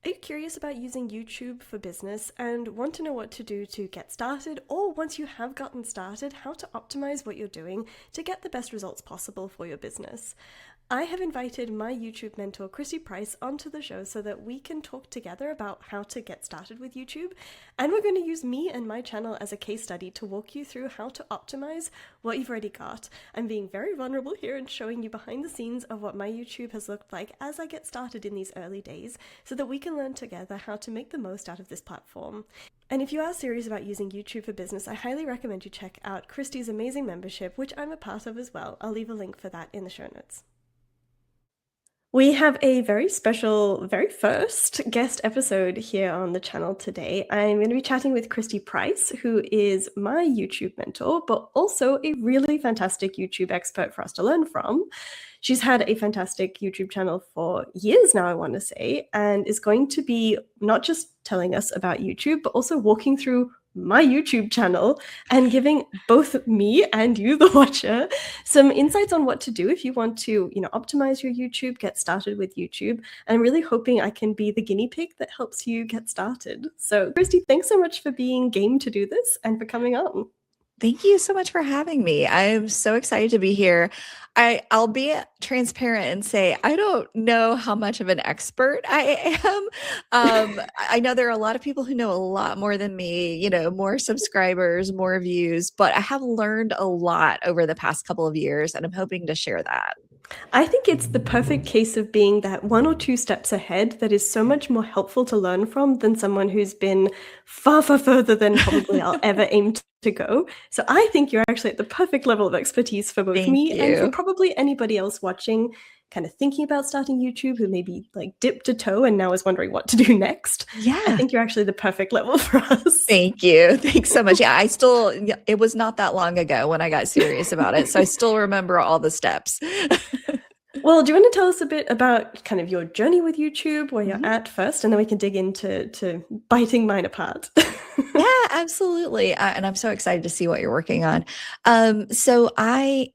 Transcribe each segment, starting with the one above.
Are you curious about using YouTube for business and want to know what to do to get started, or once you have gotten started, how to optimize what you're doing to get the best results possible for your business? I have invited my YouTube mentor, Christy Price, onto the show so that we can talk together about how to get started with YouTube. And we're going to use me and my channel as a case study to walk you through how to optimize what you've already got. I'm being very vulnerable here and showing you behind the scenes of what my YouTube has looked like as I get started in these early days so that we can learn together how to make the most out of this platform. And if you are serious about using YouTube for business, I highly recommend you check out Christy's amazing membership, which I'm a part of as well. I'll leave a link for that in the show notes. We have a very special, very first guest episode here on the channel today. I'm going to be chatting with Christy Price, who is my YouTube mentor, but also a really fantastic YouTube expert for us to learn from. She's had a fantastic YouTube channel for years now, I want to say, and is going to be not just telling us about YouTube, but also walking through my YouTube channel and giving both me and you, the watcher, some insights on what to do if you want to, optimize your YouTube, get started with YouTube. And I'm really hoping I can be the guinea pig that helps you get started. So, Christy, thanks so much for being game to do this and for coming on. Thank you so much for having me. I'm so excited to be here. I'll be transparent and say I don't know how much of an expert I am. I know there are a lot of people who know a lot more than me, more subscribers, more views, but I have learned a lot over the past couple of years, and I'm hoping to share that. I think it's the perfect case of being that 1 or 2 steps ahead that is so much more helpful to learn from than someone who's been far, far further than probably I'll ever aim to go. So I think you're actually at the perfect level of expertise for both me and for probably anybody else watching, kind of thinking about starting YouTube, who maybe like dipped a toe and now is wondering what to do next. Yeah. I think you're actually the perfect level for us. Thank you. Thanks so much. Yeah, it was not that long ago when I got serious about it. So I still remember all the steps. Well, do you want to tell us a bit about kind of your journey with YouTube, where you're at first, and then we can dig into biting mine apart? Yeah, absolutely. And I'm so excited to see what you're working on. So I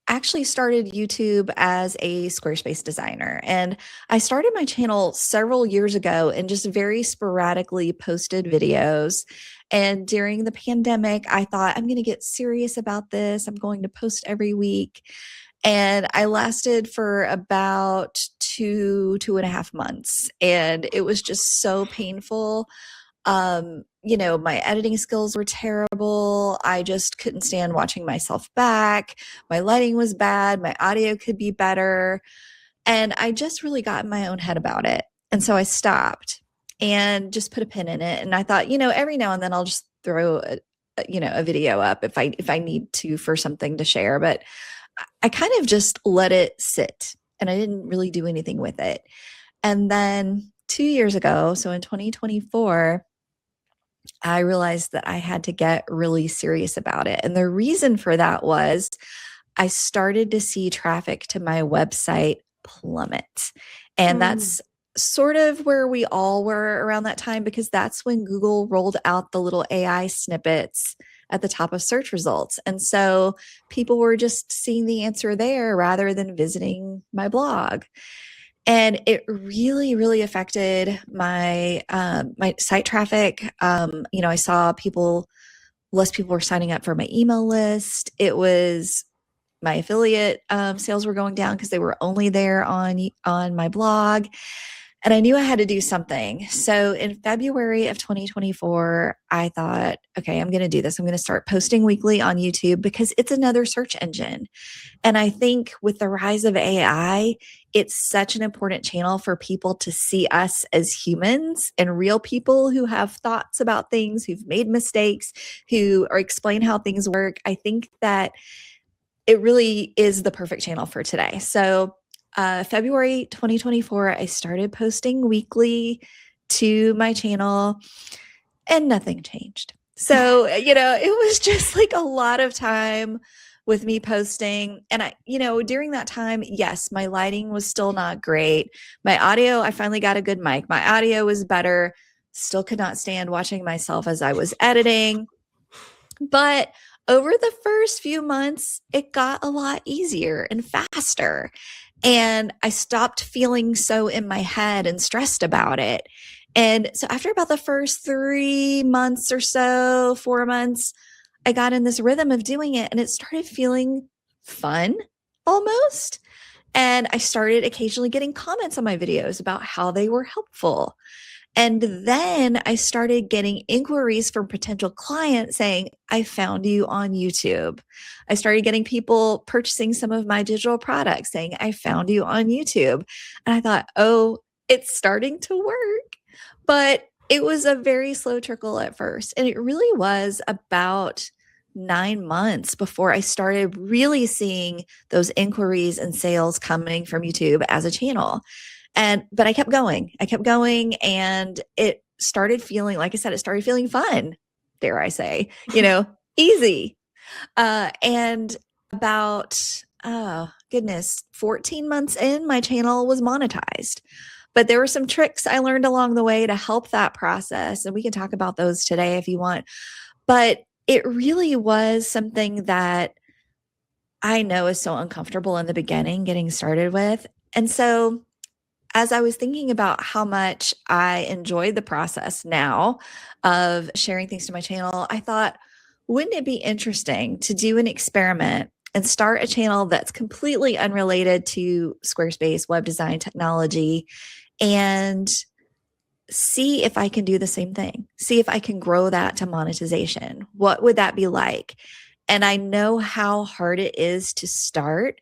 actually started YouTube as a Squarespace designer, and I started my channel several years ago and just very sporadically posted videos. And during the pandemic, I thought, I'm going to get serious about this. I'm going to post every week. And I lasted for about 2.5 months. And it was just so painful. My editing skills were terrible. I just couldn't stand watching myself back. My lighting was bad. My audio could be better. And I just really got in my own head about it. And so I stopped and just put a pin in it. And I thought, every now and then I'll just throw a video up if I need to for something to share. But I kind of just let it sit and I didn't really do anything with it. And then 2 years ago, so in 2024, I realized that I had to get really serious about it. And the reason for that was I started to see traffic to my website plummet. And that's sort of where we all were around that time, because that's when Google rolled out the little AI snippets at the top of search results. And so people were just seeing the answer there rather than visiting my blog. And it really, really affected my my site traffic. I saw less people were signing up for my email list. It was my affiliate sales were going down because they were only there on my blog. And I knew I had to do something. So in February of 2024, I thought, okay, I'm going to do this. I'm going to start posting weekly on YouTube because it's another search engine. And I think with the rise of AI, it's such an important channel for people to see us as humans and real people who have thoughts about things, who've made mistakes, who explain how things work. I think that it really is the perfect channel for today. So February 2024, I started posting weekly to my channel and nothing changed. So, it was just like a lot of time with me posting. And during that time, yes, my lighting was still not great. My audio, I finally got a good mic. My audio was better. Still could not stand watching myself as I was editing. But over the first few months, it got a lot easier and faster. And I stopped feeling so in my head and stressed about it. And so after about the first 3 months or so, 4 months, I got in this rhythm of doing it and it started feeling fun almost. And I started occasionally getting comments on my videos about how they were helpful. And then I started getting inquiries from potential clients saying, I found you on YouTube. I started getting people purchasing some of my digital products saying, I found you on YouTube. And I thought, oh, it's starting to work. But it was a very slow trickle at first. And it really was about 9 months before I started really seeing those inquiries and sales coming from YouTube as a channel. But I kept going. And it started feeling, like I said, it started feeling fun, dare I say, easy. And about, oh goodness, 14 months in, my channel was monetized. But there were some tricks I learned along the way to help that process. And we can talk about those today if you want. But it really was something that I know is so uncomfortable in the beginning getting started with. And so as I was thinking about how much I enjoyed the process now of sharing things to my channel, I thought, wouldn't it be interesting to do an experiment and start a channel that's completely unrelated to Squarespace, web design, technology, and see if I can do the same thing. See if I can grow that to monetization. What would that be like? And I know how hard it is to start.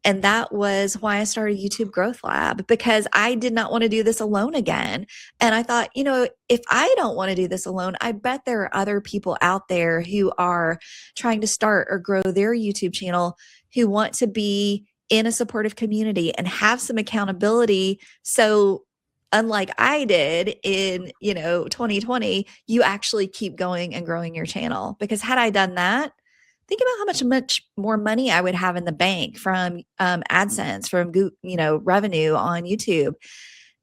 And that was why I started YouTube Growth Lab, because I did not want to do this alone again. And I thought, if I don't want to do this alone, I bet there are other people out there who are trying to start or grow their YouTube channel who want to be in a supportive community and have some accountability. So unlike I did in, 2020, you actually keep going and growing your channel. Because had I done that, think about how much more money I would have in the bank from AdSense, from revenue on YouTube.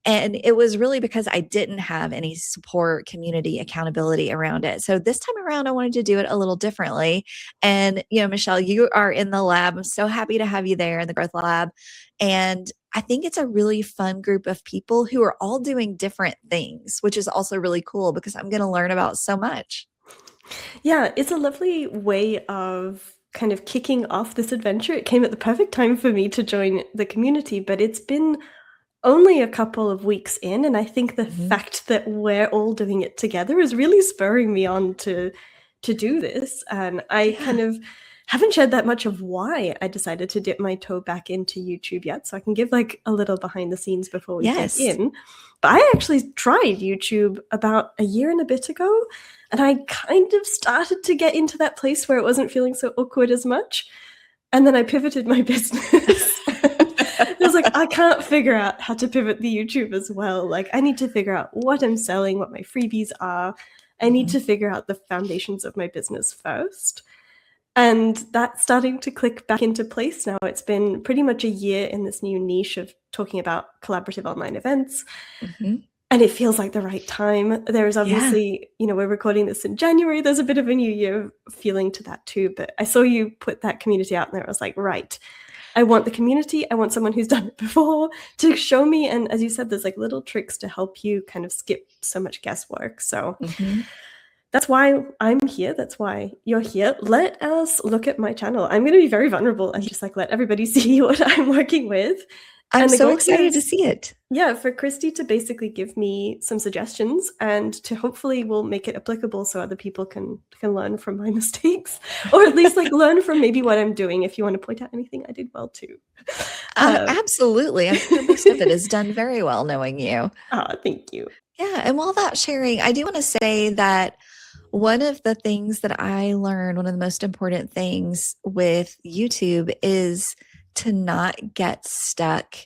And it was really because I didn't have any support, community, accountability around it. So this time around, I wanted to do it a little differently. And, Michelle, you are in the lab. I'm so happy to have you there in the Growth Lab. And I think it's a really fun group of people who are all doing different things, which is also really cool because I'm going to learn about so much. Yeah, it's a lovely way of kind of kicking off this adventure. It came at the perfect time for me to join the community, but it's been only a couple of weeks in, and I think the fact that we're all doing it together is really spurring me on to do this. And I kind of haven't shared that much of why I decided to dip my toe back into YouTube yet, so I can give like a little behind the scenes before we get in. But I actually tried YouTube about a year and a bit ago, and I kind of started to get into that place where it wasn't feeling so awkward as much. And then I pivoted my business. I was like, I can't figure out how to pivot the YouTube as well. Like, I need to figure out what I'm selling, what my freebies are. I need to figure out the foundations of my business first. And that's starting to click back into place now. It's been pretty much a year in this new niche of talking about collaborative online events. And it feels like the right time. There's obviously, we're recording this in January. There's a bit of a new year feeling to that too. But I saw you put that community out there. I was like, right, I want the community. I want someone who's done it before to show me. And as you said, there's like little tricks to help you kind of skip so much guesswork. So that's why I'm here. That's why you're here. Let us look at my channel. I'm going to be very vulnerable and just like let everybody see what I'm working with. I'm so excited to see it. Yeah, for Christy to basically give me some suggestions and to hopefully will make it applicable so other people can learn from my mistakes, or at least like learn from maybe what I'm doing. If you want to point out anything I did well too. Absolutely. I think most of it is done very well knowing you. Thank you. Yeah. And while that's sharing, I do want to say that one of the things that I learned, one of the most important things with YouTube is to not get stuck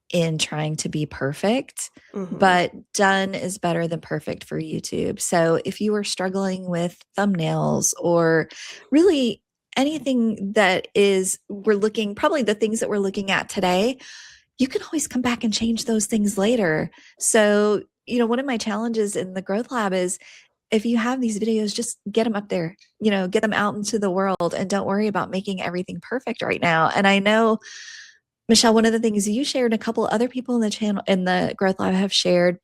in trying to be perfect, but done is better than perfect for YouTube. So if you are struggling with thumbnails or really anything that probably the things that we're looking at today, you can always come back and change those things later. So, one of my challenges in the Growth Lab is if you have these videos, just get them up there, get them out into the world and don't worry about making everything perfect right now. And I know Michelle, one of the things you shared, a couple other people in the channel, in the Growth Lab have shared,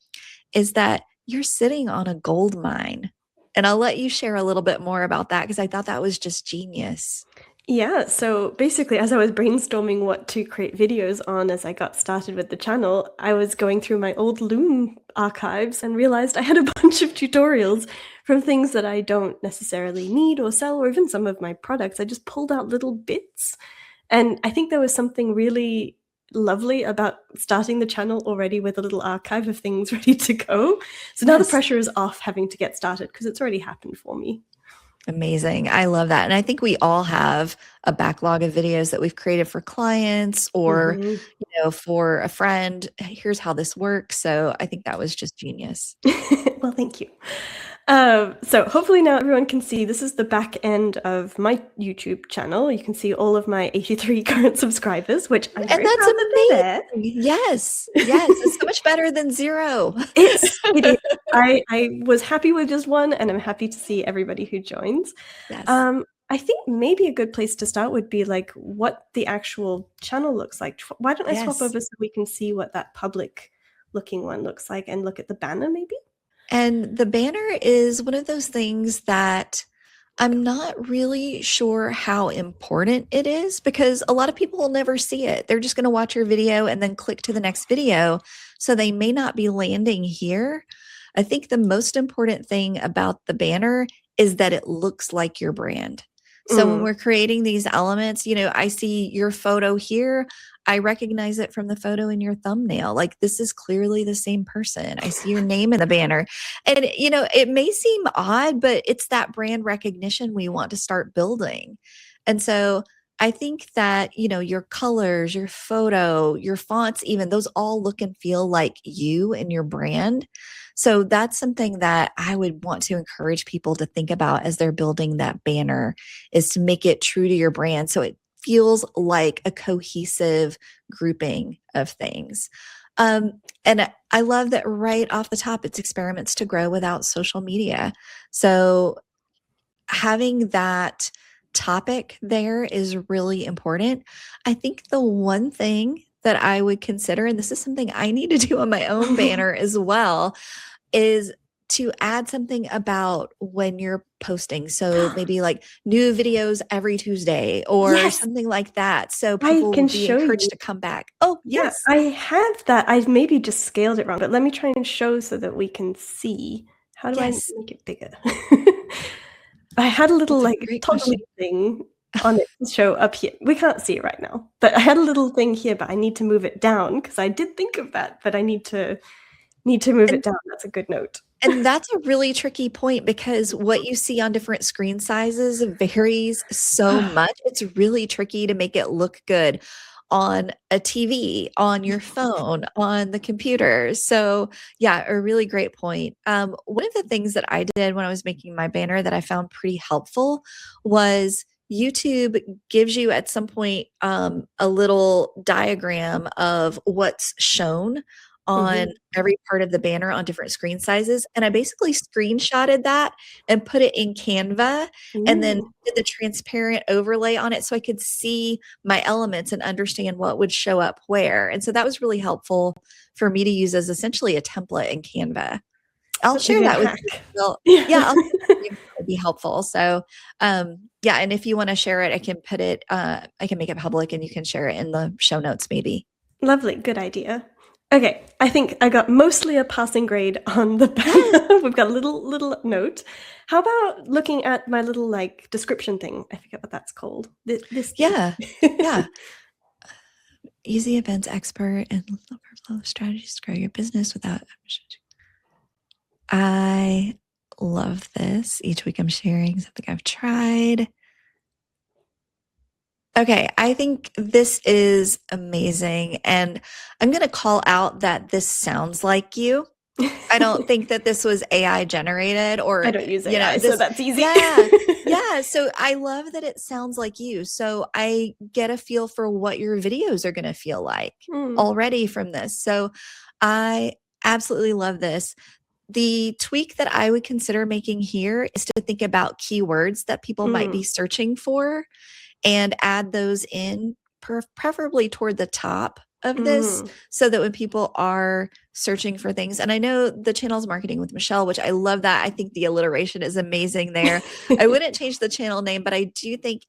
is that you're sitting on a gold mine. And I'll let you share a little bit more about that because I thought that was just genius. Yeah, so basically, as I was brainstorming what to create videos on as I got started with the channel, I was going through my old Loom archives and realized I had a bunch of tutorials from things that I don't necessarily need or sell, or even some of my products. I just pulled out little bits. And I think there was something really lovely about starting the channel already with a little archive of things ready to go. So now the Yes. pressure is off having to get started because it's already happened for me. Amazing. I love that. And I think we all have a backlog of videos that we've created for clients or, Mhm. for a friend. "Hey, here's how this works." So I think that was just genius. Well, thank you. So hopefully now everyone can see this is the back end of my YouTube channel. You can see all of my 83 current subscribers, which I'm And very that's proud that they're there. amazing. Yes. Yes. It's so much better than 0. It is. I was happy with just one, and I'm happy to see everybody who joins. Yes. I think maybe a good place to start would be like what the actual channel looks like. Why don't I swap Yes. over so we can see what that public looking one looks like and look at the banner maybe? And the banner is one of those things that I'm not really sure how important it is because a lot of people will never see it. They're just going to watch your video and then click to the next video. So they may not be landing here. I think the most important thing about the banner is that it looks like your brand. So when Mm. we're creating these elements, I see your photo here. I recognize it from the photo in your thumbnail. Like this is clearly the same person. I see your name in the banner. And it may seem odd, but it's that brand recognition we want to start building. And so I think that, your colors, your photo, your fonts, even those all look and feel like you and your brand. So that's something that I would want to encourage people to think about as they're building that banner is to make it true to your brand. So it feels like a cohesive grouping of things. And I love that right off the top, it's experiments to grow without social media. So having that topic there is really important. I think the one thing that I would consider, and this is something I need to do on my own banner as well, is to add something about when you're posting. So maybe like new videos every Tuesday or Yes, something like that. So I people will can be show you. encouraged to come back. Oh, Yeah, yes. I have that. I've maybe just scaled it wrong, but let me try and show so that we can see. How do I Yes. make it bigger? I had a little That's a like great toggly question. thing on it to show up here. We can't see it right now, but I had a little thing here, but I need to move it down because I did think of that, but I need to move it And down. That's a good note. And that's a really tricky point because what you see on different screen sizes varies so much. It's really tricky to make it look good on a TV, on your phone, on the computer. So, yeah, a really great point. One of the things that I did when I was making my banner that I found pretty helpful was YouTube gives you at some point a little diagram of what's shown on Mhm. every part of the banner on different screen sizes. And I basically screenshotted that and put it in Canva and then Ooh, did the transparent overlay on it so I could see my elements and understand what would show up where. And so that was really helpful for me to use as essentially a template in Canva. I'll that's a share good that with you. hack. Well, Yeah. yeah, I'll share that with you. That would be helpful. So, yeah, and if you want to share it, I can put it, I can make it public and you can share it in the show notes maybe. Lovely, good idea. Okay, I think I got mostly a passing grade on the Yes. banner. We've got a little note. How about looking at my little like description thing? I forget what that's called. This thing. Yeah. Yeah. Easy events expert and flow strategies to grow your business without. I love this. Each week I'm sharing something I've tried. Okay, I think this is amazing. And I'm going to call out that this sounds like you. I don't think that this was AI generated I or, don't use AI, so this. that's easy. Yeah. Yeah. So I love that it sounds like you. So I get a feel for what your videos are going to feel like Mm, already from this. So I absolutely love this. The tweak that I would consider making here is to think about keywords that people might be mm. searching for and add those in preferably toward the top of this, Mm. so that when people are searching for things, and I know the channel's Marketing with Michelle, which I love that. I think the alliteration is amazing there. I wouldn't change the channel name, but I do think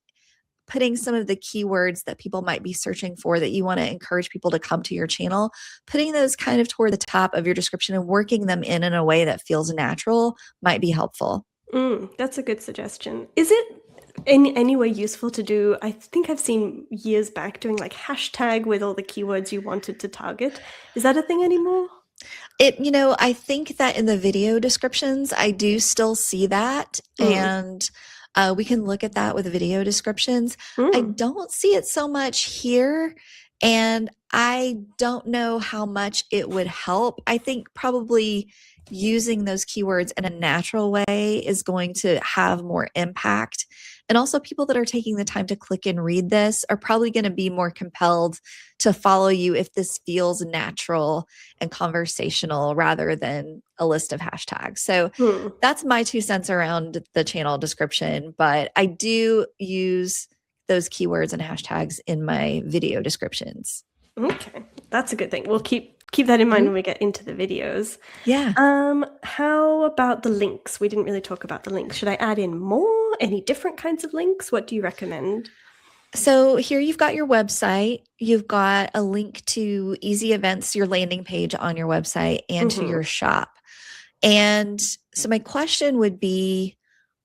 putting some of the keywords that people might be searching for that you want to encourage people to come to your channel, putting those kind of toward the top of your description and working them in a way that feels natural might be helpful. That's a good suggestion. Is it in any way useful to do? I think I've seen years back doing like hashtag with all the keywords you wanted to target. Is that a thing anymore? I think that in the video descriptions, I do still see that. Mm. And we can look at that with video descriptions. I Mm. don't see it so much here. And I don't know how much it would help. I think probably using those keywords in a natural way is going to have more impact. And also, people that are taking the time to click and read this are probably going to be more compelled to follow you if this feels natural and conversational rather than a list of hashtags. So Mm. that's my 2 cents around the channel description, but I do use those keywords and hashtags in my video descriptions. Okay, that's a good thing. We'll keep that in mind Mhm. when we get into the videos. Yeah. How about the links? We didn't really talk about the links. Should I add in more? Any different kinds of links? What do you recommend? So here you've got your website, you've got a link to Easy Events, your landing page on your website, and to Mm-hmm. your shop. And so my question would be,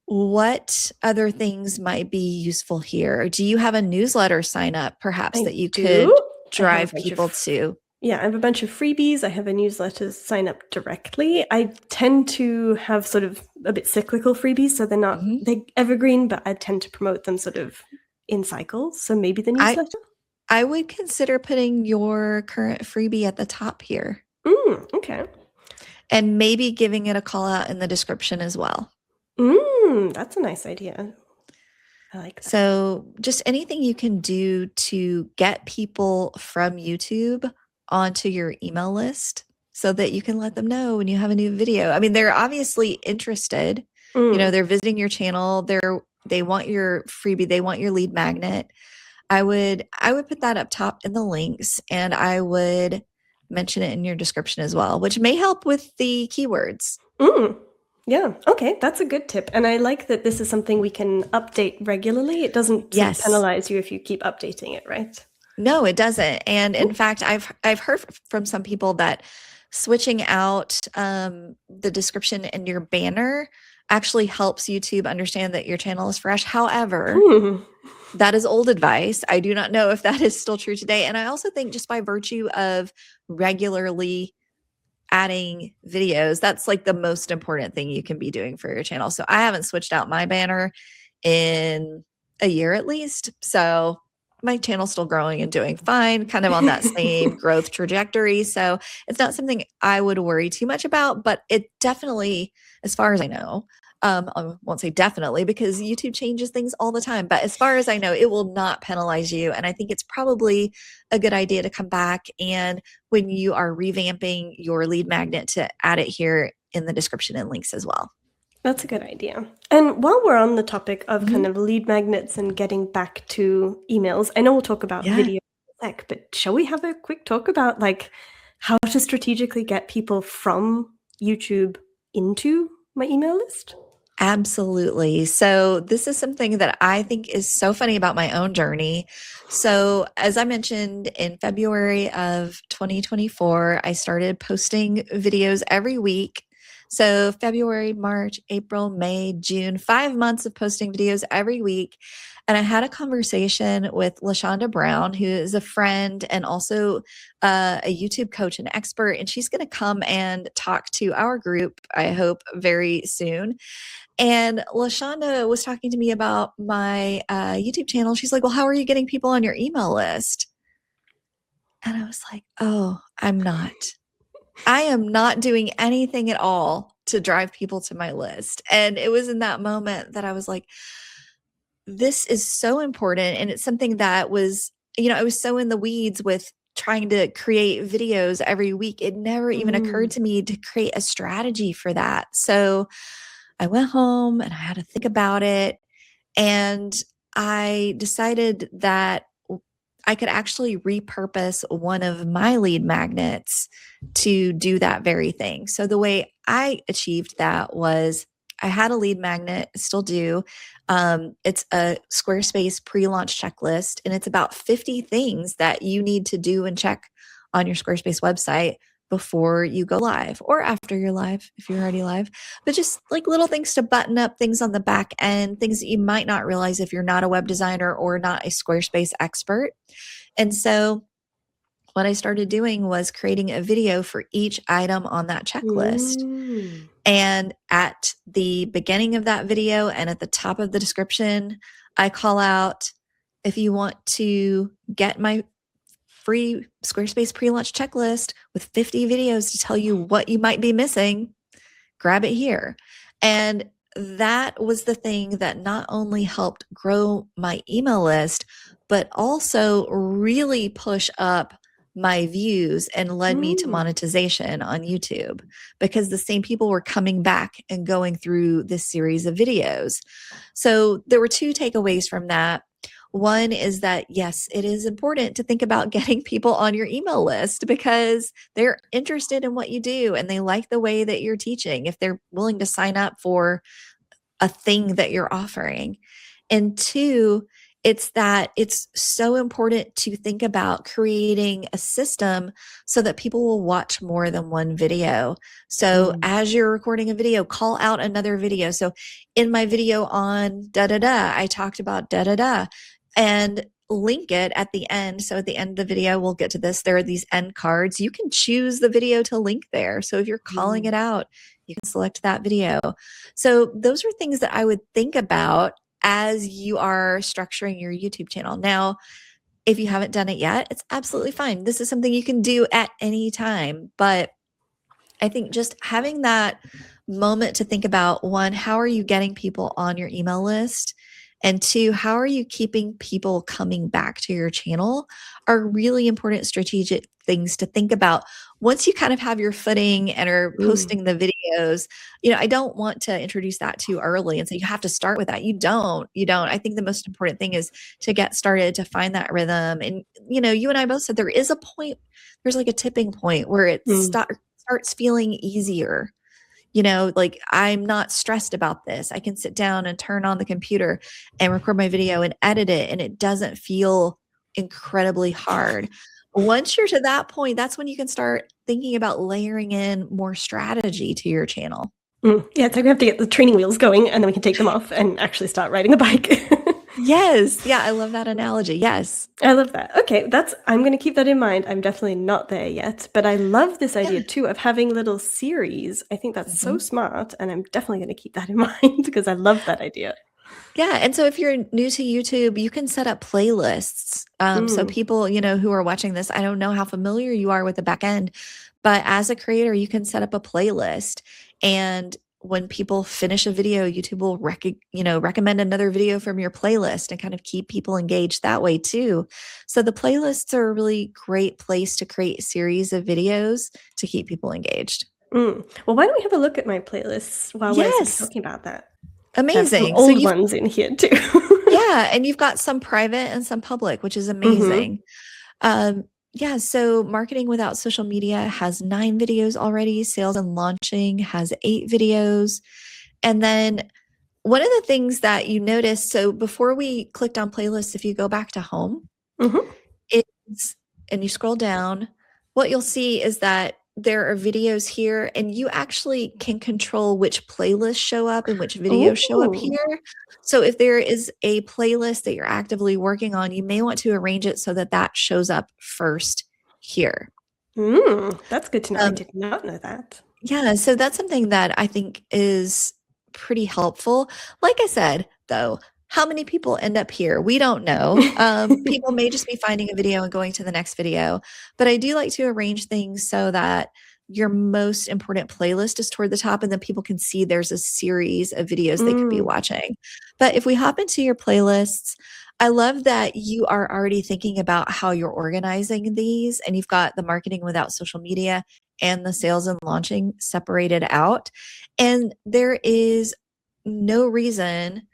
what other things might be useful here? Do you have a newsletter sign up perhaps I that you do. could I have a drive bunch people of to? Yeah, I have a bunch of freebies. I have a newsletter sign up directly. I tend to have sort of a bit cyclical freebies, so Mhm. they're evergreen, but I tend to promote them sort of in cycles. So maybe the I newsletter? I would consider putting your current freebie at the top here Okay. and maybe giving it a call out in the description as well. That's a nice idea. I like that. So, just anything you can do to get people from YouTube onto your email list so that you can let them know when you have a new video. I mean, they're obviously interested. Mm. They're visiting your channel. They want your freebie, they want your lead magnet. I would put that up top in the links, and I would mention it in your description as well, which may help with the keywords. Mm. Yeah, okay, that's a good tip. And I like that this is something we can update regularly. It doesn't sort of Yes. penalize you if you keep updating it, right? No, it doesn't. And in fact, I've heard from some people that switching out the description in your banner actually helps YouTube understand that your channel is fresh. However, Hmm. that is old advice. I do not know if that is still true today. And I also think just by virtue of regularly adding videos, that's like the most important thing you can be doing for your channel. So I haven't switched out my banner in a year at least. So my channel's still growing and doing fine, kind of on that same growth trajectory. So it's not something I would worry too much about, but it definitely, as far as I know, I won't say definitely because YouTube changes things all the time, but as far as I know, it will not penalize you. And I think it's probably a good idea to come back and when you are revamping your lead magnet to add it here in the description and links as well. That's a good idea. And while we're on the topic of Mhm. kind of lead magnets and getting back to emails, I know we'll talk about Yeah, video in a sec, but shall we have a quick talk about like how to strategically get people from YouTube into my email list? absolutely. So this is something that I think is so funny about my own journey. So as I mentioned in February of 2024, I started posting videos every week. So February, March, April, May, June, 5 months of posting videos every week. And I had a conversation with LaShonda Brown, who is a friend and also a YouTube coach and expert. And she's going to come and talk to our group, I hope, very soon. And LaShonda was talking to me about my YouTube channel. She's like, well, how are you getting people on your email list? And I was like, oh, I'm not. I am not doing anything at all to drive people to my list. And it was in that moment that I was like, this is so important. And it's something that was, I was so in the weeds with trying to create videos every week. It never even occurred Mm. to me to create a strategy for that. So I went home and I had to think about it. And I decided that I could actually repurpose one of my lead magnets to do that very thing. So the way I achieved that was I had a lead magnet, still do. It's a Squarespace pre-launch checklist, and it's about 50 things that you need to do and check on your Squarespace website before you go live or after you're live, if you're already live, but just like little things to button up, things on the back end, things that you might not realize if you're not a web designer or not a Squarespace expert. And so what I started doing was creating a video for each item on that checklist. And at the beginning of that video and at the top of the description, I call out, if you want to get my free Squarespace pre-launch checklist with 50 videos to tell you what you might be missing, grab it here. And that was the thing that not only helped grow my email list, but also really push up my views and led me to monetization on YouTube, because the same people were coming back and going through this series of videos. So there were two takeaways from that. One is that, yes, it is important to think about getting people on your email list because they're interested in what you do and they like the way that you're teaching, if they're willing to sign up for a thing that you're offering. And two, it's that it's so important to think about creating a system so that people will watch more than one video. So as you're recording a video, call out another video. So in my video on da-da-da, I talked about da-da-da, and link it at the end. So at the end of the video, we'll get to this. There are these end cards. You can choose the video to link there. So if you're calling it out, you can select that video. So those are things that I would think about as you are structuring your YouTube channel. Now, if you haven't done it yet, it's absolutely fine. This is something you can do at any time. But I think just having that moment to think about, one, how are you getting people on your email list? And two, how are you keeping people coming back to your channel are really important strategic things to think about. Once you kind of have your footing and are posting the videos, I don't want to introduce that too early and say you have to start with that. You don't. I think the most important thing is to get started, to find that rhythm. And, you and I both said there is a point, there's like a tipping point where it starts feeling easier. Like I'm not stressed about this. I can sit down and turn on the computer and record my video and edit it, and it doesn't feel incredibly hard. Once you're to that point, that's when you can start thinking about layering in more strategy to your channel. Yeah, it's like we have to get the training wheels going and then we can take them off and actually start riding the bike. Yes. Yeah, I love that analogy. Yes. I love that. Okay, I'm going to keep that in mind. I'm definitely not there yet, but I love this idea too of having little series. I think that's so smart, and I'm definitely going to keep that in mind because I love that idea. Yeah. And so if you're new to YouTube, you can set up playlists. So people, who are watching this, I don't know how familiar you are with the back end, but as a creator, you can set up a playlist. And when people finish a video, YouTube will recommend another video from your playlist and kind of keep people engaged that way too. So the playlists are a really great place to create a series of videos to keep people engaged. Well, why don't we have a look at my playlists while we're talking about that? Amazing. Some old ones in here too. Yeah, and you've got some private and some public, which is amazing. Yeah, so Marketing Without Social Media has 9 videos already. Sales and Launching has 8 videos. And then one of the things that you notice, so before we clicked on playlists, if you go back to home, and you scroll down, what you'll see is that there are videos here, and you actually can control which playlists show up and which videos show up here. So if there is a playlist that you're actively working on, you may want to arrange it so that that shows up first here. That's good to know. I did not know that. Yeah, so that's something that I think is pretty helpful. Like I said, though, how many people end up here? We don't know. People may just be finding a video and going to the next video, but I do like to arrange things so that your most important playlist is toward the top, and then people can see there's a series of videos they could be watching. But if we hop into your playlists, I love that you are already thinking about how you're organizing these, and you've got the Marketing Without Social Media and the Sales and Launching separated out. And there is no reason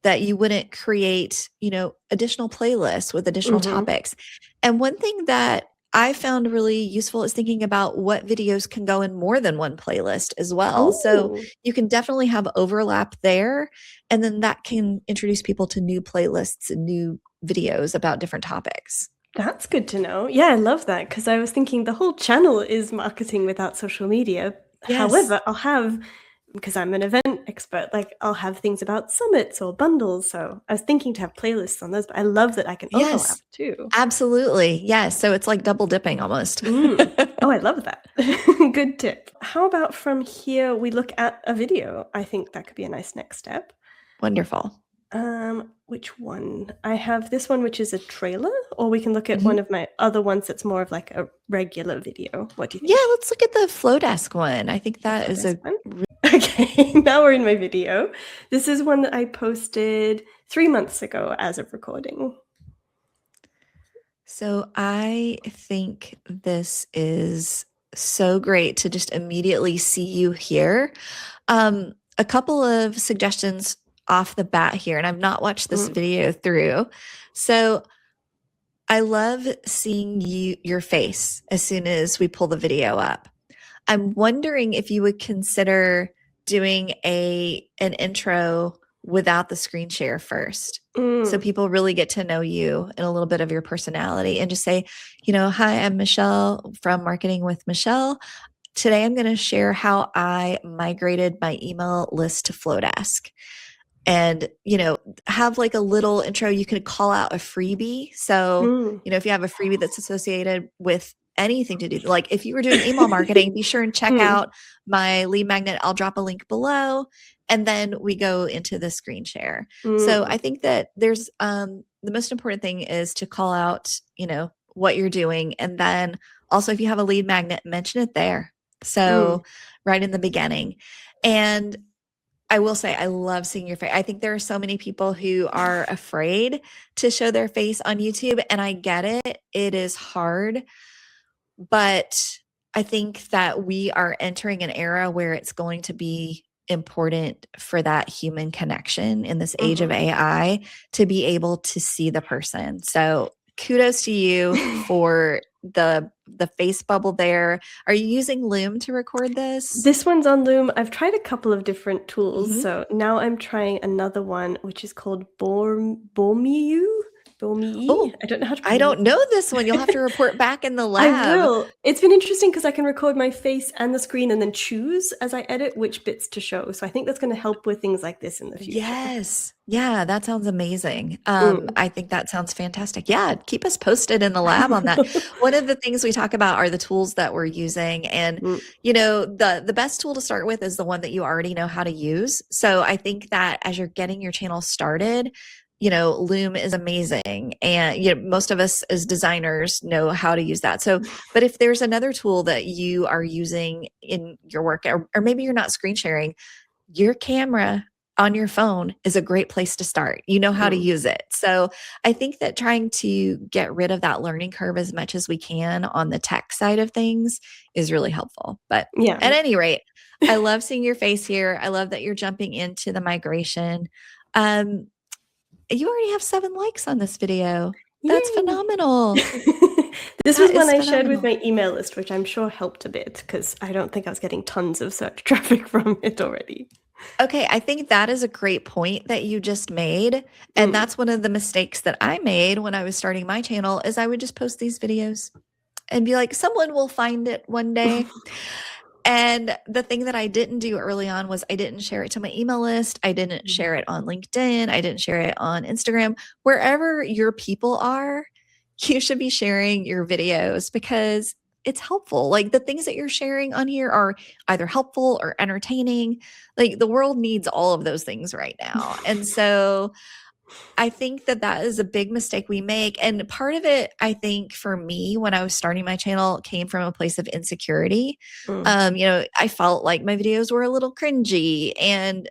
that you wouldn't create, additional playlists with additional topics. And one thing that I found really useful is thinking about what videos can go in more than one playlist as well. So Ooh, you can definitely have overlap there. And then that can introduce people to new playlists and new videos about different topics. that's good to know. Yeah, I love that because I was thinking the whole channel is marketing without social media. Yes. However, because I'm an event expert, like I'll have things about summits or bundles. So I was thinking to have playlists on those, but I love that I can overlap Yes. too. Absolutely. Yes. So it's like double dipping almost. Mm. Oh, I love that. Good tip. How about from here we look at a video? I think that could be a nice next step. Wonderful. Which one? I have this one, which is a trailer, or we can look at Mhm. one of my other ones that's more of like a regular video. What do you Yeah, think? let's look at the Flodesk one. I think The that is Flodesk a one? Okay, now we're in my video. This is one that I posted 3 months ago as of recording. So I think this is so great to just immediately see you here. A couple of suggestions off the bat here, and I've not watched this Mm. video through. So I love seeing your face as soon as we pull the video up. I'm wondering if you would consider doing an intro without the screen share first. So Mm. people really get to know you and a little bit of your personality and just say, hi, I'm Michelle from Marketing with Michelle. Today I'm going to share how I migrated my email list to Flodesk. And, have like a little intro. You could call out a freebie. So, Mm. if you have a freebie that's associated with anything to do, like if you were doing email marketing, be sure and check Mm. out my lead magnet. I'll drop a link below. And then we go into the screen share. So Mm. I think that there's the most important thing is to call out, what you're doing. And then also if you have a lead magnet, mention it there. Mm. So right in the beginning. And I will say I love seeing your face. I think there are so many people who are afraid to show their face on YouTube, and I get it. It is hard, but I think that we are entering an era where it's going to be important for that human connection in this age of Mhm. AI to be able to see the person. So kudos to you for the face bubble there. Are you using Loom to record this? This one's on Loom. I've tried a couple of different tools, Mhm. so now I'm trying another one, which is called Bormiu? Bormii? Oh, I don't know how to I pronounce don't know this one. You'll have to report back in the I lab. will. It's been interesting because I can record my face and the screen and then choose as I edit which bits to show. So I think that's gonna help with things like this in the future. Yes. Yeah, that sounds amazing. Mm. I think that sounds fantastic. Yeah, keep us posted in the lab on that. One of the things we talk about are the tools that we're using. And, Mm. the best tool to start with is the one that you already know how to use. So I think that as you're getting your channel started, Loom is amazing. And, most of us as designers know how to use that. So, but if there's another tool that you are using in your work, or maybe you're not screen sharing, your camera on your phone is a great place to start. You know how to Mm. use it. So I think that trying to get rid of that learning curve as much as we can on the tech side of things is really helpful. But Yeah. at any rate, I love seeing your face here. I love that you're jumping into the migration. You already have 7 likes on this video. That's Yay! phenomenal. This That was one is I shared with phenomenal. my email list, which I'm sure helped a bit because I don't think I was getting tons of search traffic from it already. Okay, I think that is a great point that you just made. And Mm. that's one of the mistakes that I made when I was starting my channel is I would just post these videos and be like, someone will find it one day. And the thing that I didn't do early on was I didn't share it to my email list. I didn't share it on LinkedIn. I didn't share it on Instagram. Wherever your people are, you should be sharing your videos because it's helpful. Like the things that you're sharing on here are either helpful or entertaining. Like the world needs all of those things right now. And so I think that that is a big mistake we make. And part of it, I think for me, when I was starting my channel, came from a place of insecurity. Mm. I felt like my videos were a little cringy and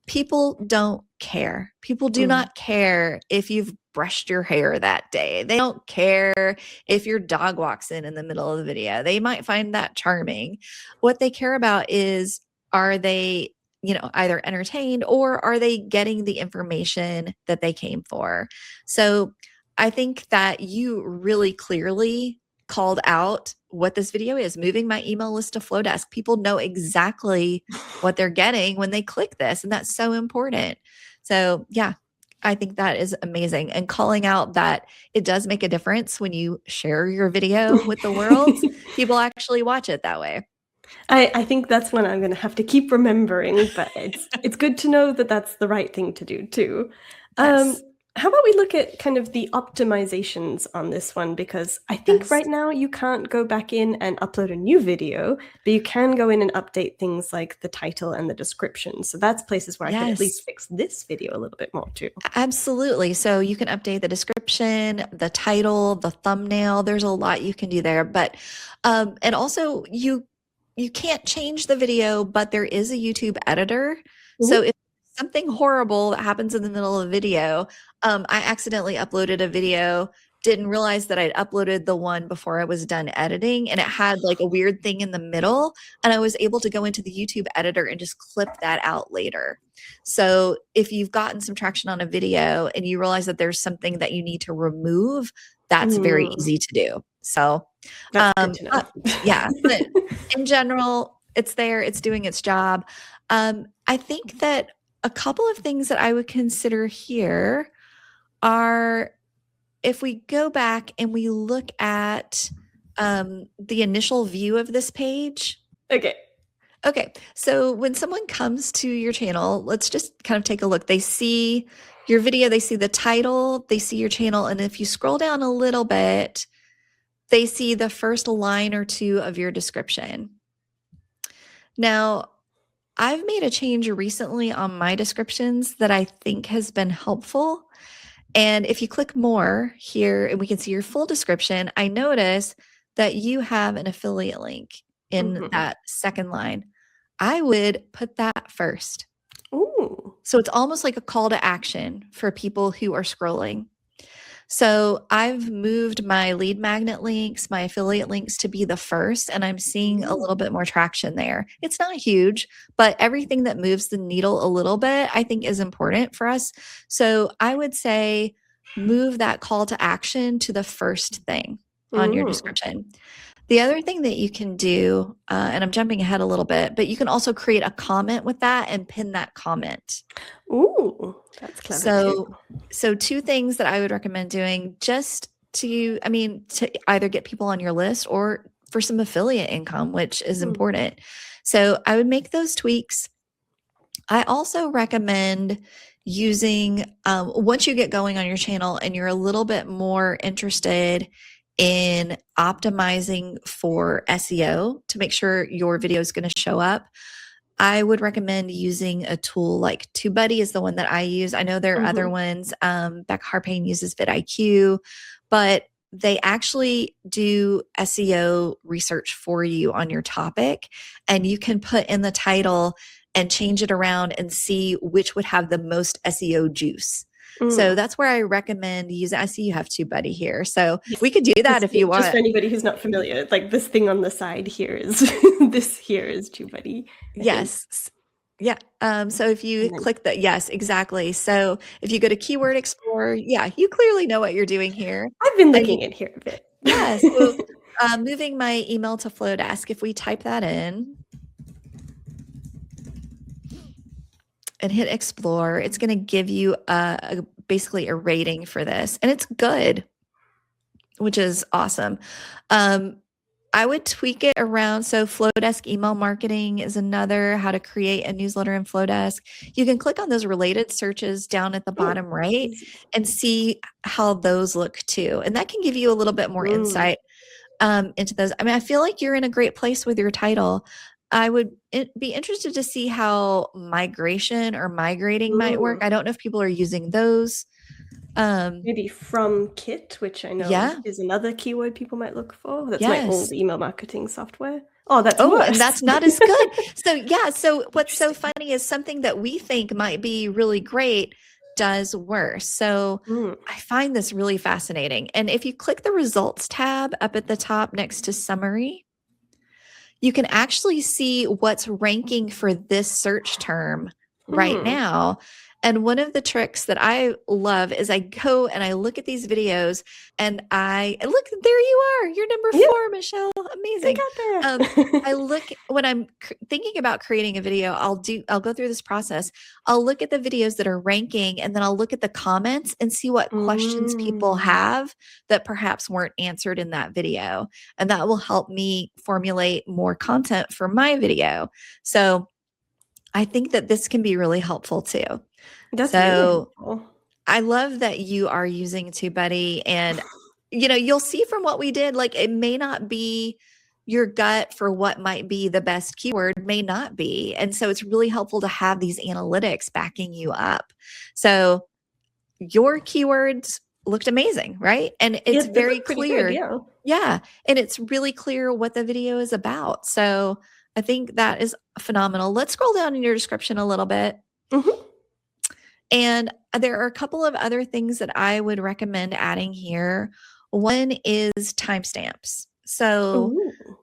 people don't care. People do Mm. not care if you've brushed your hair that day. They don't care if your dog walks in the middle of the video. They might find that charming. What they care about is, are they either entertained, or are they getting the information that they came for? So I think that you really clearly called out what this video is: moving my email list to Flodesk. People know exactly what they're getting when they click this, and that's so important. So yeah, I think that is amazing. And calling out that it does make a difference when you share your video with the world. People actually watch it that way. I think that's one I'm going to have to keep remembering, but it's good to know that that's the right thing to do too. Yes. How about we look at kind of the optimizations on this one? Because I think Yes. right now you can't go back in and upload a new video, but you can go in and update things like the title and the description. So that's places where I could at least Yes. fix this video a little bit more too. Absolutely. So you can update the description, the title, the thumbnail. There's a lot you can do there. But and also you can't change the video, but there is a YouTube editor. So if something horrible that happens in the middle of the video, I accidentally uploaded a video, didn't realize that I'd uploaded the one before I was done editing, and it had like a weird thing in the middle, and I was able to go into the YouTube editor and just clip that out later. So if you've gotten some traction on a video and you realize that there's something that you need to remove, that's very easy to do. So That's good to know. yeah, but in general, it's there, it's doing its job. I think that a couple of things that I would consider here are, if we go back and we look at the initial view of this page. Okay, so when someone comes to your channel, let's just kind of take a look. They see your video, they see the title, they see your channel, and if you scroll down a little bit, they see the first line or two of your description. Now, I've made a change recently on my descriptions that I think has been helpful. And if you click more here and we can see your full description, I notice that you have an affiliate link in that second line. I would put that first. Ooh. So it's almost like a call to action for people who are scrolling. So I've moved my lead magnet links, my affiliate links to be the first, and I'm seeing a little bit more traction there. It's not huge, but everything that moves the needle a little bit, I think, is important for us. So I would say move that call to action to the first thing on your description. The other thing that you can do, and I'm jumping ahead a little bit, but you can also create a comment with that and pin that comment. Ooh, that's clever. So two things that I would recommend doing, just to either get people on your list or for some affiliate income, which is important. So I would make those tweaks. I also recommend using, once you get going on your channel and you're a little bit more interested in optimizing for SEO to make sure your video is going to show up, I would recommend using a tool like TubeBuddy is the one that I use. I know there are other ones. Becca Harpain uses vidIQ, but they actually do SEO research for you on your topic, and you can put in the title and change it around and see which would have the most SEO juice. So that's where I recommend using. I see you have TubeBuddy here, so we could do that if you want. Just for anybody who's not familiar, like this thing on the side here is this here is TubeBuddy. Yes. Yeah. So if you click that, yes, exactly. So if you go to Keyword Explorer, yeah, you clearly know what you're doing here. I've been looking in here a bit. Yeah. So moving my email to Flodesk, if we type that in and hit explore, it's going to give you basically a rating for this, and it's good, which is awesome. I would tweak it around. So Flodesk email marketing is another, how to create a newsletter in Flodesk. You can click on those related searches down at the bottom right and see how those look too. And that can give you a little bit more insight into those. I mean, I feel like you're in a great place with your title. I would be interested to see how migration or migrating might work. I don't know if people are using those. Maybe from Kit, which I know is another keyword people might look for. That's my old email marketing software. Oh, that's worse. And that's not as good. So yeah, so what's so funny is something that we think might be really great does worse. So I find this really fascinating. And if you click the results tab up at the top next to summary, you can actually see what's ranking for this search term right Hmm. now. And one of the tricks that I love is I go and I look at these videos and look, there you are. You're number Yeah, 4, Michelle. I Amazing. got I there. look when I'm thinking about creating a video, I'll go through this process. I'll look at the videos that are ranking, and then I'll look at the comments and see what questions people Mm. have that perhaps weren't answered in that video. And that will help me formulate more content for my video. So I think that this can be really helpful too. That's really So helpful. I love that you are using TubeBuddy, and you'll see from what we did, like it may not be your gut for what might be the best keyword, may not be. And so it's really helpful to have these analytics backing you up. So your keywords looked amazing, right? And Yeah, it's it very looked pretty good, clear. yeah. Yeah. And it's really clear what the video is about. So I think that is phenomenal. Let's scroll down in your description a little bit. Mhm. And there are a couple of other things that I would recommend adding here. One is timestamps. So Ooh.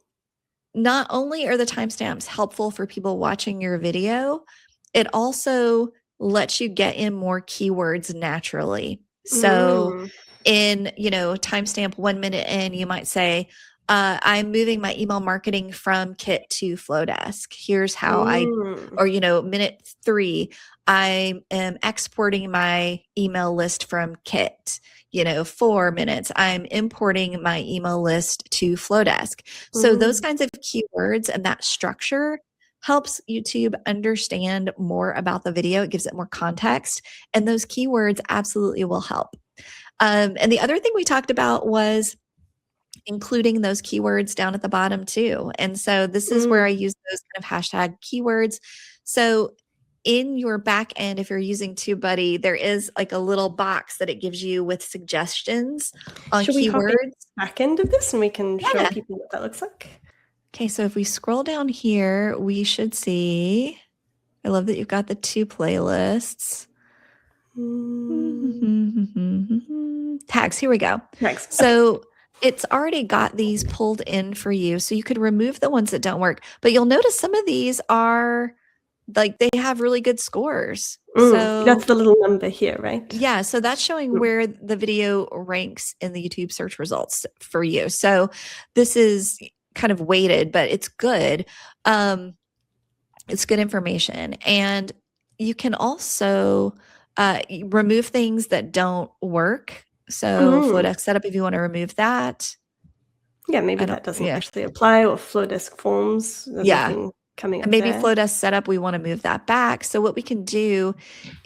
not only are the timestamps helpful for people watching your video, it also lets you get in more keywords naturally. So Mm. in, timestamp 1 minute in, you might say, I'm moving my email marketing from Kit to Flodesk. Here's how Mm. or, minute 3, I am exporting my email list from Kit. 4 minutes, I'm importing my email list to Flodesk. So those Mm. kinds of keywords and that structure helps YouTube understand more about the video. It gives it more context, and those keywords absolutely will help. And the other thing we talked about was including those keywords down at the bottom too. And so this is where I Mm. use those kind of hashtag keywords. So in your back end, if you're using TubeBuddy, there is like a little box that it gives you with suggestions on Should we hop in keywords. the back end of this and we can show Yeah. people what that looks like? Okay, so if we scroll down here, we should see, I love that you've got the 2 playlists. Tags, here we go. Next. Okay. So it's already got these pulled in for you. So you could remove the ones that don't work, but you'll notice some of these are like, they have really good scores. So That's the little number here, right? yeah, so that's showing where the video ranks in the YouTube search results for you. So this is kind of weighted, but it's good. It's good information. And you can also remove things that don't work. So Flodesk setup, if you want to remove that. Yeah, maybe that doesn't actually apply, or Flodesk forms. There's nothing coming up And maybe there. Flodesk setup, we want to move that back. So what we can do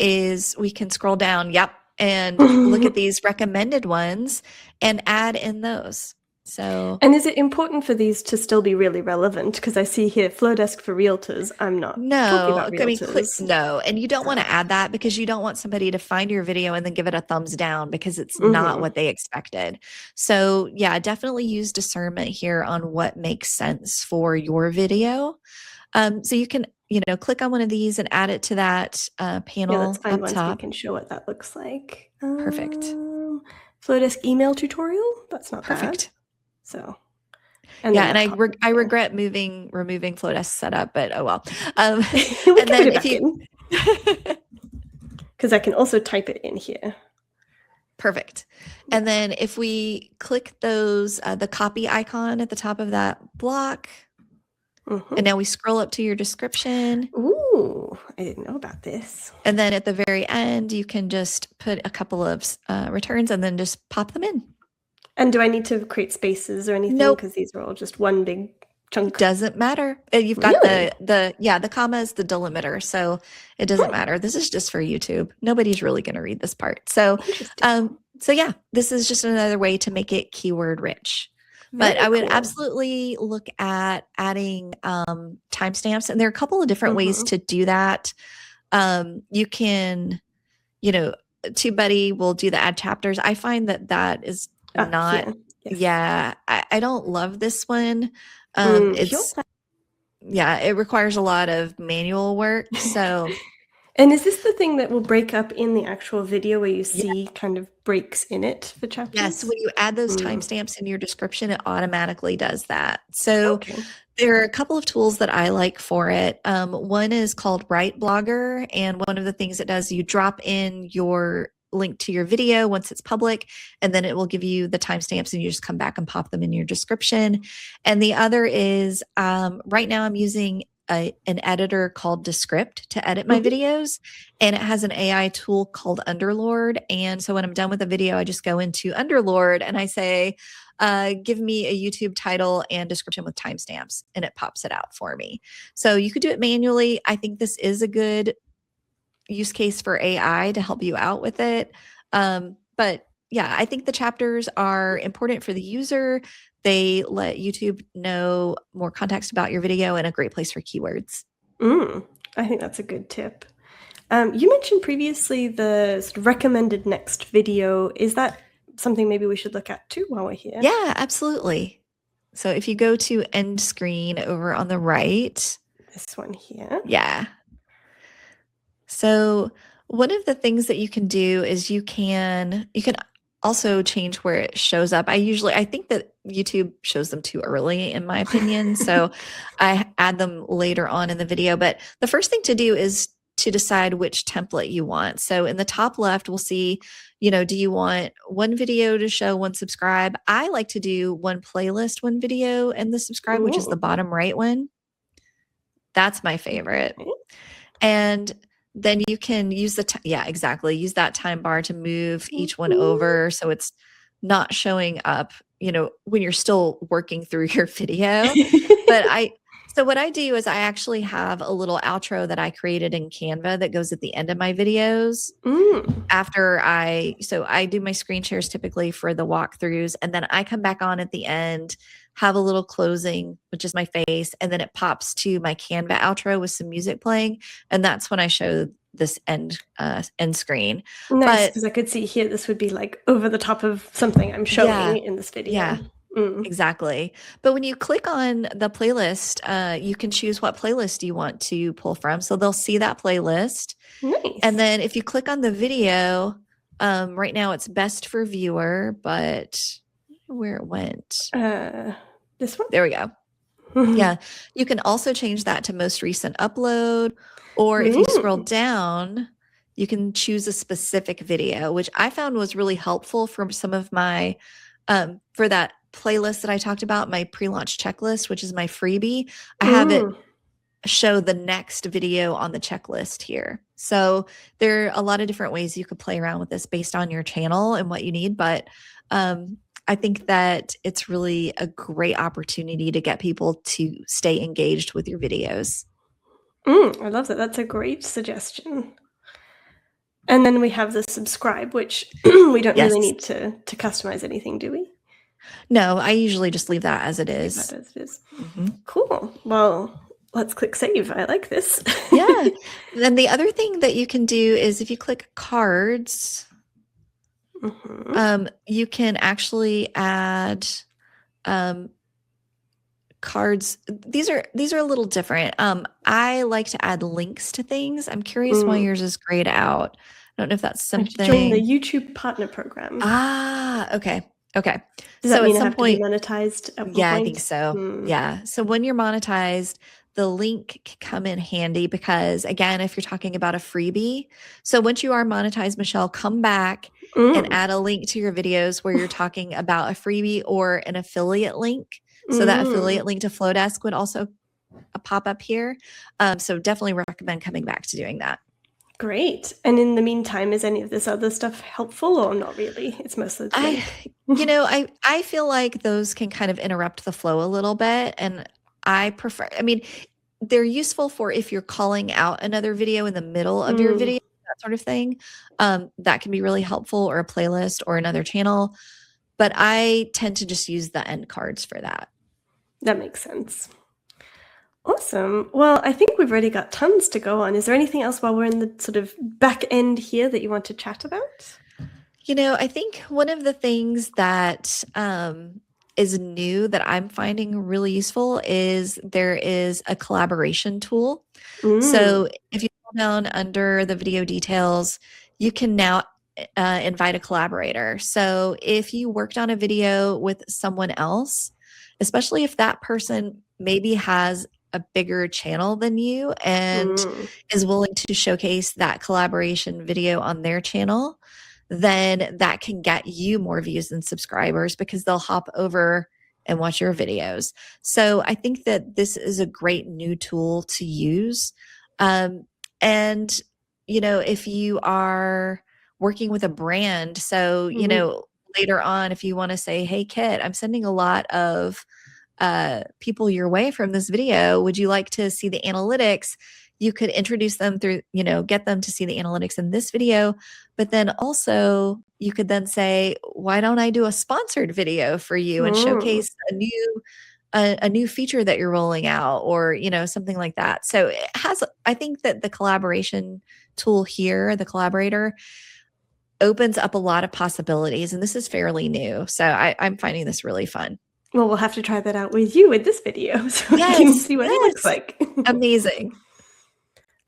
is we can scroll down, and look at these recommended ones and add in those. So, and is it important for these to still be really relevant? Because I see here Flodesk for realtors. I'm not talking about realtors. no. And you don't want to add that because you don't want somebody to find your video and then give it a thumbs down because it's not what they expected. So yeah, definitely use discernment here on what makes sense for your video. So you can, click on one of these and add it to that panel Yeah, let's find up ones top. we can show what that looks like. Perfect. Flodesk email tutorial. That's not Perfect. bad. So, and I regret removing Flodesk setup, but oh well. We can put it back in because I can also type it in here. Perfect. And then if we click those, the copy icon at the top of that block, and now we scroll up to your description. Ooh, I didn't know about this. And then at the very end, you can just put a couple of returns and then just pop them in. And do I need to create spaces or anything? Nope. Because these are all just one big chunk. It doesn't matter. You've got the comma is the delimiter, so it doesn't matter. This is just for YouTube. Nobody's really going to read this part. So, yeah, this is just another way to make it keyword rich. But I would absolutely look at adding timestamps, and there are a couple of different ways to do that. You can, TubeBuddy will do the add chapters. I find that is not. Yeah, I don't love this one. It requires a lot of manual work. So And is this the thing that will break up in the actual video where you Yeah. see kind of breaks in it for chapters? Yes, when you add those Mm. timestamps in your description, it automatically does that. So Okay. there are a couple of tools that I like for it. One is called Write Blogger, and one of the things it does, you drop in your link to your video once it's public, and then it will give you the timestamps, and you just come back and pop them in your description. And the other is right now I'm using an editor called Descript to edit my Mhm. videos, and it has an AI tool called Underlord. And so when I'm done with a video, I just go into Underlord and I say, give me a YouTube title and description with timestamps, and it pops it out for me. So you could do it manually. I think this is a good use case for AI to help you out with it. But yeah, I think the chapters are important for the user. They let YouTube know more context about your video, and a great place for keywords. I think that's a good tip. You mentioned previously the sort of recommended next video. Is that something maybe we should look at too while we're here? Yeah, absolutely. So if you go to end screen over on the right, This one here. yeah. So one of the things that you can do is you can also change where it shows up. I think that YouTube shows them too early, in my opinion. So I add them later on in the video. But the first thing to do is to decide which template you want. So in the top left, we'll see, do you want one video to show, one subscribe? I like to do one playlist, one video, and the subscribe, which is the Ooh. bottom right one. That's my favorite. Okay. And then you can use exactly. Use that time bar to move each one Mhm. over so it's not showing up, when you're still working through your video. So what I do is I actually have a little outro that I created in Canva that goes at the end of my videos. So I do my screen shares typically for the walkthroughs, and then I come back on at the end, have a little closing, which is my face, and then it pops to my Canva outro with some music playing, and that's when I show this end screen. Nice, But because I could see here this would be like over the top of something I'm showing in this video. yeah, exactly. But when you click on the playlist, you can choose what playlist you want to pull from. So they'll see that playlist. Nice. And then if you click on the video, right now it's best for viewer, but where it went. This one? There we go. Yeah. You can also change that to most recent upload, or if you scroll down, you can choose a specific video, which I found was really helpful for some of my, for that playlist that I talked about, my pre-launch checklist, which is my freebie. I have it show the next video on the checklist here. So there are a lot of different ways you could play around with this based on your channel and what you need. But I think that it's really a great opportunity to get people to stay engaged with your videos. I love that. That's a great suggestion. And then we have the subscribe, which we don't Yes. really need to customize anything, do we? No, I usually just leave that as it Leave is. that as it is. Mhm. Cool. Well, let's click save. I like this. Yeah. Then the other thing that you can do is if you click cards, you can actually add cards. These are a little different. I like to add links to things. I'm curious why yours is grayed out. I don't know if that's Join the something. YouTube partner program. Okay. Does that mean at I some have to be point, monetized at one yeah, I point? think so. Yeah. So when you're monetized, the link can come in handy because, again, if you're talking about a freebie, so once you are monetized, Michelle, come back and add a link to your videos where you're talking about a freebie or an affiliate link. So that affiliate link to Flodesk would also pop up here. So definitely recommend coming back to doing that. Great. And in the meantime, is any of this other stuff helpful or not really? It's mostly the link. I feel like those can kind of interrupt the flow a little bit. And they're useful for if you're calling out another video in the middle of your video, that sort of thing. That can be really helpful, or a playlist or another channel. But I tend to just use the end cards for that. That makes sense. Awesome. Well, I think we've already got tons to go on. Is there anything else while we're in the sort of back end here that you want to chat about? I think one of the things that is new that I'm finding really useful is there is a collaboration tool. So if you scroll down under the video details, you can now invite a collaborator. So if you worked on a video with someone else, especially if that person maybe has a bigger channel than you and Mm. is willing to showcase that collaboration video on their channel, then that can get you more views and subscribers because they'll hop over and watch your videos. So I think that this is a great new tool to use. And, if you are working with a brand, so, Mhm. later on, if you want to say, hey, Kit, I'm sending a lot of people your way from this video. Would you like to see the analytics? You could introduce them through, get them to see the analytics in this video. But then also, you could then say, why don't I do a sponsored video for you and Mm. showcase a new feature that you're rolling out, or something like that. So I think that the collaboration tool here, the collaborator, opens up a lot of possibilities, and this is fairly new. So I'm finding this really fun. Well, we'll have to try that out with you in this video so we can Yes, see what it looks yes. like. Amazing.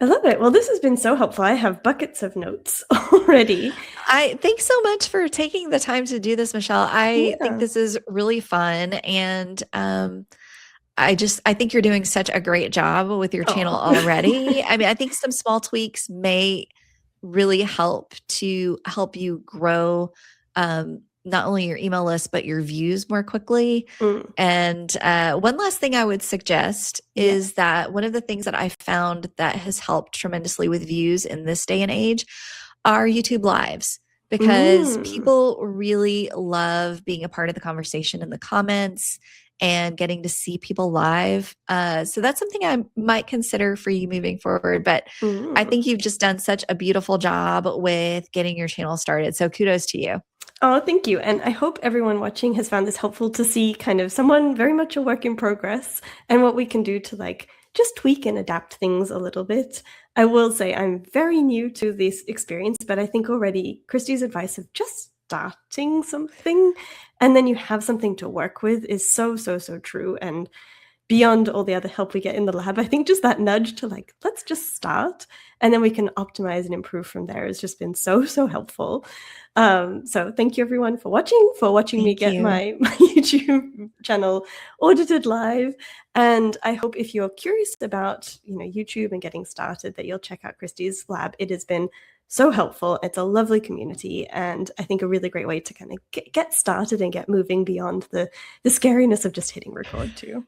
I love it. Well, this has been so helpful. I have buckets of notes already. I thanks so much for taking the time to do this, Michelle. I think Yeah. this is really fun, and I think you're doing such a great job with your channel Oh. already. I mean, I think some small tweaks may really help you grow, not only your email list, but your views more quickly. Mm. And one last thing I would suggest Yeah. is that one of the things that I found that has helped tremendously with views in this day and age are YouTube lives, because Mm. people really love being a part of the conversation in the comments and getting to see people live. So that's something I might consider for you moving forward. But I Mm. think you've just done such a beautiful job with getting your channel started. So kudos to you. Oh, thank you. And I hope everyone watching has found this helpful to see kind of someone very much a work in progress and what we can do to just tweak and adapt things a little bit. I will say I'm very new to this experience, but I think already Christy's advice of just starting something and then you have something to work with is so, so, so true. And beyond all the other help we get in the lab, I think just that nudge to let's just start and then we can optimize and improve from there has just been so, so helpful. So thank you everyone for watching me Thank get you. my YouTube channel audited live. And I hope if you're curious about, YouTube and getting started, that you'll check out Christy's lab. It has been so helpful. It's a lovely community, and I think a really great way to kind of get started and get moving beyond the scariness of just hitting record too.